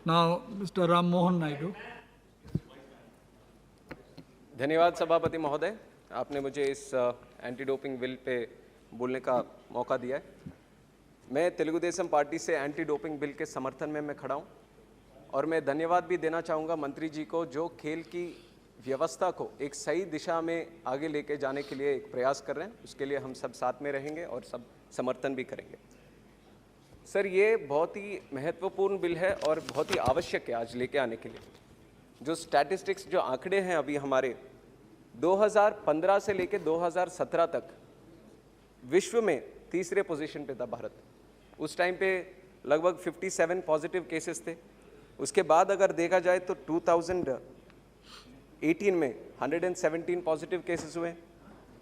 Now, Mr. Ram Mohan Naidu. धन्यवाद सभापति महोदय, आपने मुझे इस एंटी डोपिंग बिल पे बोलने का मौका दिया है। मैं तेलुगु देशम पार्टी से एंटी डोपिंग बिल के समर्थन में मैं खड़ा हूँ और मैं धन्यवाद भी देना चाहूँगा मंत्री जी को, जो खेल की व्यवस्था को एक सही दिशा में आगे लेके जाने के लिए एक प्रयास कर रहे हैं। उसके लिए हम सब साथ में रहेंगे और सब समर्थन भी करेंगे। सर, ये बहुत ही महत्वपूर्ण बिल है और बहुत ही आवश्यक है आज लेके आने के लिए। जो स्टैटिस्टिक्स, जो आंकड़े हैं अभी हमारे 2015 से लेके 2017 तक विश्व में तीसरे पोजीशन पे था भारत। उस टाइम पे लगभग 57 पॉजिटिव केसेस थे। उसके बाद अगर देखा जाए तो 2018 में 117 पॉजिटिव केसेस हुए,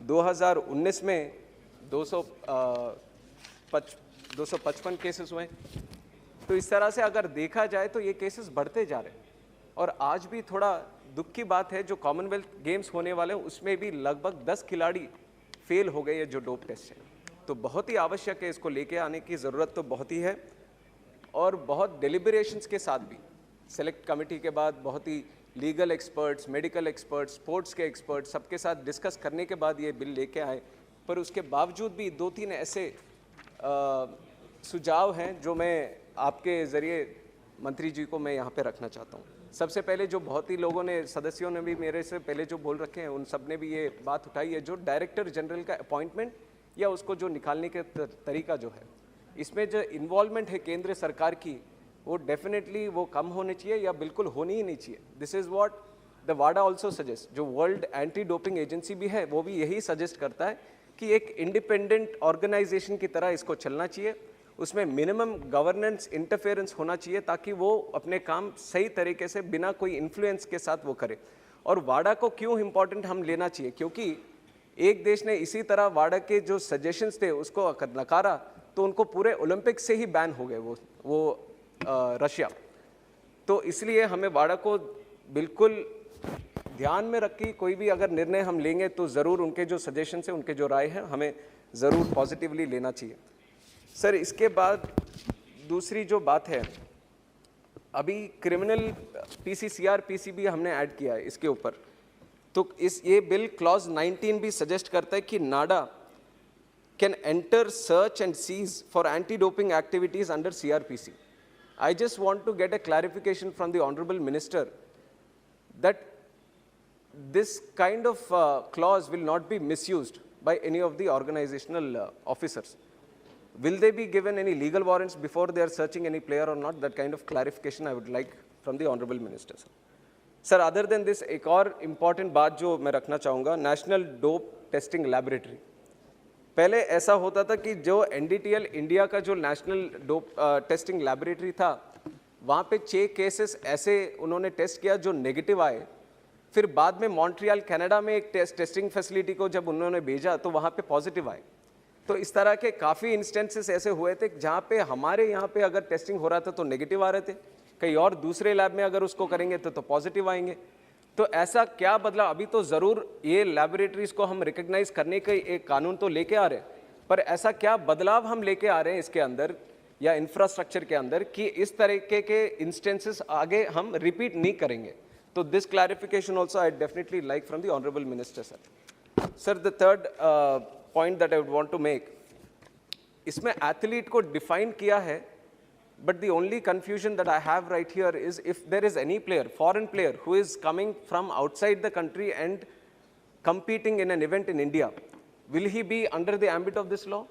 2019 में 255 केसेस हुए। तो इस तरह से अगर देखा जाए तो ये केसेस बढ़ते जा रहे हैं। और आज भी थोड़ा दुख की बात है, जो कॉमनवेल्थ गेम्स होने वाले हैं उसमें भी लगभग 10 खिलाड़ी फेल हो गए, जो डोप टेस्ट है। तो बहुत ही आवश्यक है, इसको लेके आने की ज़रूरत तो बहुत ही है। और बहुत डेलिब्रेशंस के साथ भी, सेलेक्ट कमेटी के बाद बहुत ही legal experts, medical experts, sports के एक्सपर्ट्स, सबके साथ डिस्कस करने के बाद ये बिल लेके आए। पर उसके बावजूद भी 2-3 ऐसे सुझाव हैं जो मैं आपके ज़रिए मंत्री जी को मैं यहाँ पे रखना चाहता हूँ। सबसे पहले, जो बहुत ही लोगों ने, सदस्यों ने भी मेरे से पहले जो बोल रखे हैं, उन सब ने भी ये बात उठाई है, जो डायरेक्टर जनरल का अपॉइंटमेंट या उसको जो निकालने के तरीका जो है, इसमें जो इन्वॉल्वमेंट है केंद्र सरकार की, वो डेफिनेटली वो कम होनी चाहिए या बिल्कुल होनी ही नहीं चाहिए। This is what the Wada also suggest. जो वर्ल्ड एंटी डोपिंग एजेंसी भी है, वो भी यही सजेस्ट करता है कि एक इंडिपेंडेंट ऑर्गेनाइजेशन की तरह इसको चलना चाहिए। उसमें मिनिमम गवर्नेंस इंटरफेरेंस होना चाहिए ताकि वो अपने काम सही तरीके से बिना कोई इन्फ्लुएंस के साथ वो करे। और वाडा को क्यों इम्पोर्टेंट हम लेना चाहिए, क्योंकि एक देश ने इसी तरह वाडा के जो सजेशंस थे उसको अगर नकारा तो उनको पूरे ओलंपिक से ही बैन हो गए वो रशिया। तो इसलिए हमें वाडा को बिल्कुल ध्यान में रख के कोई भी अगर निर्णय हम लेंगे तो ज़रूर उनके जो सजेशन है, उनके जो राय है, हमें ज़रूर पॉजिटिवली लेना चाहिए। सर, इसके बाद दूसरी जो बात है, अभी क्रिमिनल CRPC भी हमने ऐड किया है इसके ऊपर। तो ये बिल क्लॉज 19 भी सजेस्ट करता है कि NADA can enter, search and seize for anti doping activities under CRPC. I just want to get a clarification from the Honorable Minister that this kind of clause will not be misused by any of the organizational officers. Will they be given any legal warrants before they are searching any player or not? That kind of clarification I would like from the Honorable Minister. Sir, other than this, एक और important बात जो मैं रखना चाहूँगा, national dope testing laboratory. पहले ऐसा होता था कि जो NDTL इंडिया का जो नेशनल डोप टेस्टिंग लैबोरेटरी था, वहाँ पे 6 केसेस ऐसे उन्होंने टेस्ट किया जो नेगेटिव आए। फिर बाद में मॉन्ट्रियल कनाडा में एक टेस्टिंग फैसिलिटी को जब उन्होंने भेजा तो वहाँ पे पॉजिटिव आए। तो इस तरह के काफ़ी इंस्टेंसेस ऐसे हुए थे जहाँ पे हमारे यहाँ पे अगर टेस्टिंग हो रहा था तो नेगेटिव आ रहे थे, कहीं और दूसरे लैब में अगर उसको करेंगे तो पॉजिटिव आएंगे। तो ऐसा क्या बदला? अभी तो ज़रूर ये लैबोरेटरीज़ को हम रिकग्नाइज करने का एक कानून तो लेके आ रहे हैं, पर ऐसा क्या बदलाव हम लेके आ रहे हैं इसके अंदर या इंफ्रास्ट्रक्चर के अंदर कि इस तरीके के इंस्टेंसेस आगे हम रिपीट नहीं करेंगे? तो this clarification also I definitely like from the honourable minister sir. Sir, the third point that I would want to make, इसमें एथलीट को डिफाइन किया है, but the only confusion that I have right here is if there is any player, foreign player, who is coming from outside the country and competing in an event in India, will he be under the ambit of this law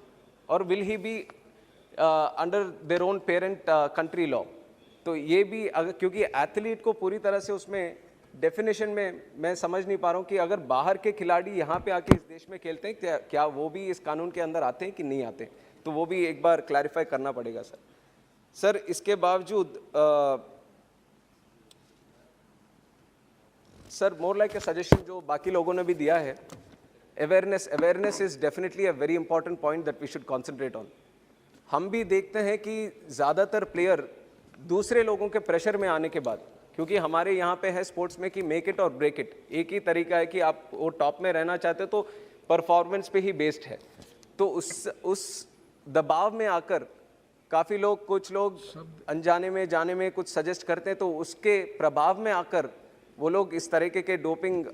or will he be under their own parent country law? तो ये भी अगर, क्योंकि athlete को पूरी तरह से उसमें डेफिनेशन में मैं समझ नहीं पा रहा हूँ कि अगर बाहर के खिलाड़ी यहाँ पे आके इस देश में खेलते हैं क्या वो भी इस कानून के अंदर आते हैं कि नहीं आते? तो वो भी एक बार क्लैरिफाई करना पड़ेगा सर। सर, इसके बावजूद sir, more like a suggestion जो बाकी लोगों ने भी दिया है, awareness is definitely a very important point that we should concentrate on. हम भी देखते हैं कि ज़्यादातर प्लेयर दूसरे लोगों के प्रेशर में आने के बाद, क्योंकि हमारे यहाँ पे है स्पोर्ट्स में कि मेक इट और ब्रेक इट, एक ही तरीका है कि आप वो टॉप में रहना चाहते हो तो परफॉर्मेंस पे ही बेस्ड है। तो उस दबाव में आकर काफ़ी लोग, कुछ लोग अनजाने में जाने में कुछ सजेस्ट करते हैं, तो उसके प्रभाव में आकर वो लोग इस तरीके के डोपिंग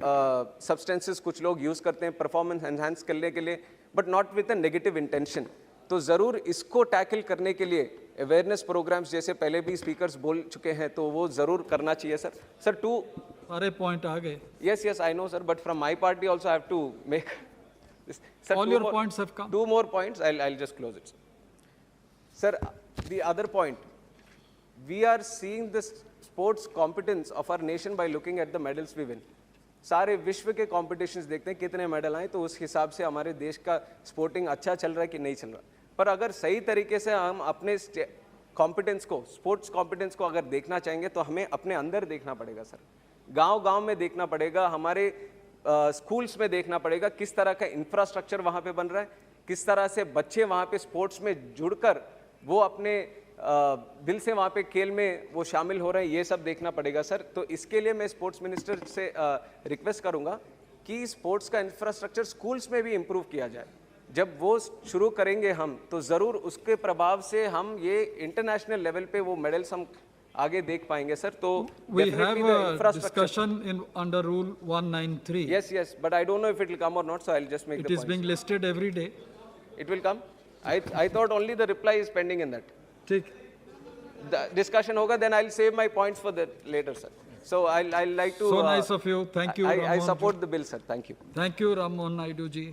सब्सटेंसेस कुछ लोग यूज़ करते हैं परफॉर्मेंस एनहांस करने के लिए, but not with a negative intention. तो ज़रूर इसको टैकल करने के लिए अवेयरनेस प्रोग्राम्स जैसे पहले भी स्पीकर्स बोल चुके हैं, तो वो ज़रूर करना चाहिए सर। सर टू सारे पॉइंट आ गए। yes I know sir, but from my party also I have to make this. Sir, All your points have come. 2 more points, I'll just close it, sir. The other point, we are seeing this sports competence of our nation by looking at the medals we win. सारे विश्व के competitions देखते हैं कितने medal आए, तो उस हिसाब से हमारे देश का स्पोर्टिंग अच्छा चल रहा है कि नहीं चल रहा। पर अगर सही तरीके से हम अपने कॉम्पिटेंस को, स्पोर्ट्स कॉम्पिटेंस को अगर देखना चाहेंगे, तो हमें अपने अंदर देखना पड़ेगा सर। गांव-गांव में देखना पड़ेगा, हमारे स्कूल्स में देखना पड़ेगा किस तरह का इंफ्रास्ट्रक्चर वहाँ पे बन रहा है, किस तरह से बच्चे वहाँ पे स्पोर्ट्स में जुड़कर वो अपने दिल से वहाँ पे खेल में वो शामिल हो रहे हैं, ये सब देखना पड़ेगा सर। तो इसके लिए मैं स्पोर्ट्स मिनिस्टर से रिक्वेस्ट करूँगा कि स्पोर्ट्स का इंफ्रास्ट्रक्चर स्कूल्स में भी इम्प्रूव किया जाए। जब वो शुरू करेंगे हम, तो ज़रूर उसके प्रभाव से हम ये इंटरनेशनल लेवल पे वो मेडल्स हम आगे देख पाएंगे सर। तो We have a discussion in under Rule 193. yes, but I don't know if it will come or not, so I'll just make It the is point. being listed every day. It will come. I thought only the reply is pending in that. ठीक। The discussion hoga, then I'll save my points for the later, sir. So I'll like to. So nice of you. Thank you, I Ram Mohan support the bill, sir. Thank you. Thank you, Ram Mohan Naidu ji.